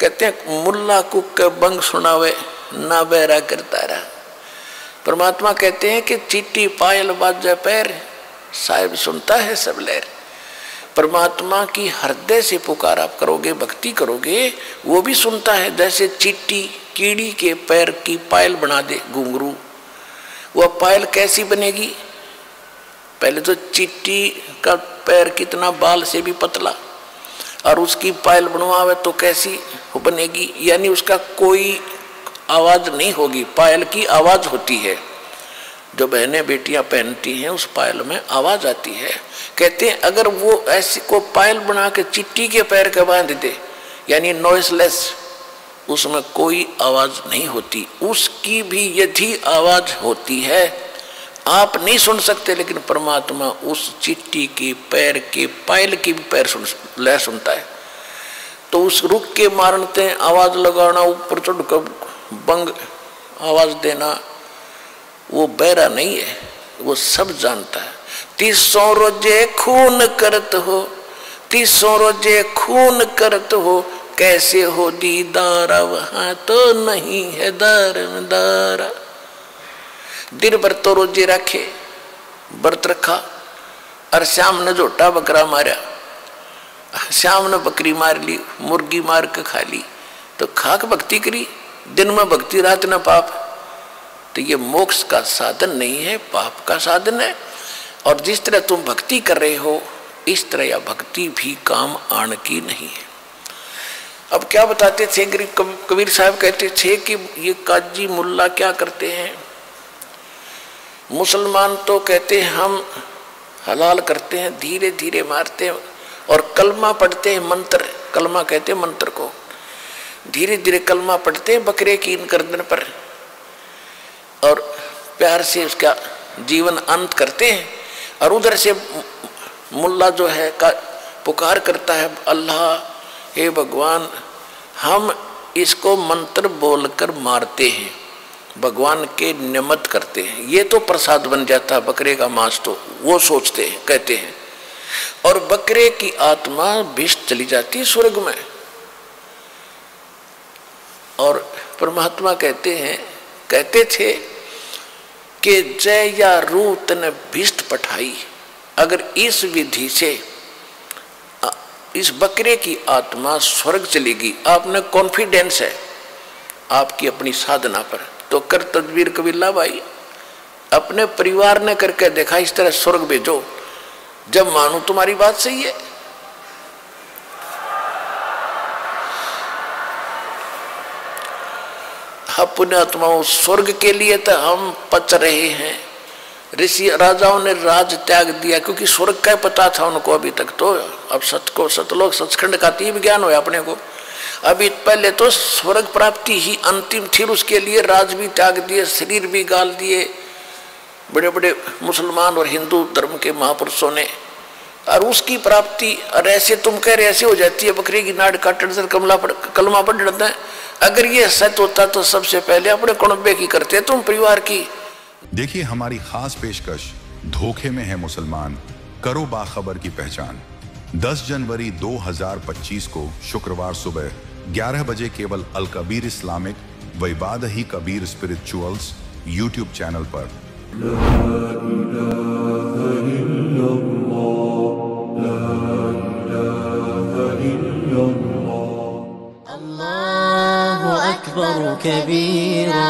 कहते हैं मुल्ला कुक के बंग सुनावे ना बहरा करता रहा। परमात्मा कहते हैं कि चीटी पायल बाजे पैर साहिब सुनता है सब लहर। परमात्मा की हृदय से पुकार आप करोगे, भक्ति करोगे, वो भी सुनता है। जैसे चीटी कीड़ी के पैर की पायल बना दे घुंघरू, वह पायल कैसी बनेगी? पहले तो चीटी का पैर कितना बाल से भी पतला, और उसकी पायल बनवावे तो कैसी बनेगी? यानी उसका कोई आवाज नहीं होगी, पायल की आवाज होती है। जो बहनें बेटियां पहनती हैं उस पायल में आवाज आती है। कहते हैं अगर वो ऐसी को पायल बना के चिट्टी के पैर के बांध दे, यानी नॉइसलेस, उसमें कोई आवाज नहीं होती, उसकी भी यदि आवाज होती है आप नहीं सुन सकते, लेकिन परमात्मा उस चिट्टी के पैर के पायल की भी पैर लय सुनता है। तो उस रुक के मारते आवाज लगाना, ऊपर चढ़ कर बंग आवाज देना, वो बहरा नहीं है, वो सब जानता है। 300 रोजे खून करत हो, 300 रोजे खून करत हो, कैसे हो दीदारा वहां तो नहीं है दारा। दिन भर तो रोजे रखे, व्रत रखा, और शाम ने झोटा बकरा मारा, शाम ने बकरी मार ली, मुर्गी मार के खा ली, तो खाक भक्ति करी, दिन में भक्ति रात न पाप। तो ये मोक्ष का साधन नहीं है, पाप का साधन है। और जिस तरह तुम भक्ति कर रहे हो इस तरह यह भक्ति भी काम आने की नहीं है। अब क्या बताते थे कबीर साहब, कहते थे कि ये काजी मुल्ला क्या करते हैं, मुसलमान तो कहते हैं हम हलाल करते हैं, धीरे धीरे मारते हैं, और कलमा पढ़ते हैं, मंत्र, कलमा कहते हैं मंत्र को, धीरे धीरे कलमा पढ़ते हैं बकरे की इन गर्दन पर, और प्यार से उसका जीवन अंत करते हैं। और उधर से मुल्ला जो है का पुकार करता है, अल्लाह हे भगवान, हम इसको मंत्र बोलकर मारते हैं, भगवान के निमित्त करते हैं, ये तो प्रसाद बन जाता है बकरे का मांस, तो वो सोचते हैं, कहते हैं। और बकरे की आत्मा भिष्ट चली जाती है स्वर्ग में। और परमात्मा कहते हैं, कहते थे कि जय या रूत ने भिष्ट पठाई, अगर इस विधि से इस बकरे की आत्मा स्वर्ग चलेगी, आपने कॉन्फिडेंस है आपकी अपनी साधना पर, तो कर तदबीर कबीला भाई, अपने परिवार ने करके देखा, इस तरह स्वर्ग भेजो, जब मानो तुम्हारी बात सही है। अपने आत्माओं स्वर्ग के लिए तो हम पच रहे हैं। ऋषि राजाओं ने राज त्याग दिया क्योंकि स्वर्ग का पता था उनको अभी तक, तो अब सतलोक सचखंड का तीव्र ज्ञान हुआ अपने को। अभी पहले तो स्वर्ग प्राप्ति ही अंतिम थी, उसके लिए राज भी त्याग दिए, शरीर भी गाल दिए बड़े बड़े मुसलमान और हिंदू धर्म के महापुरुषों ने, और उसकी प्राप्ति। और ऐसे तुम कह रहे ऐसे हो जाती है, बकरी की नाड़ काटने से कलमा पढ़ जाता है। अगर ये सत्य होता तो सबसे पहले अपने कुणबे की करते तुम, परिवार की। देखिए हमारी खास पेशकश, धोखे में है मुसलमान, करो बाखबर की पहचान। 10 जनवरी 2025 को शुक्रवार सुबह 11 बजे केवल अल कबीर इस्लामिक व इबादही कबीर स्पिरिचुअल्स यूट्यूब चैनल पर। अल्लाहु अकबर कबीरा।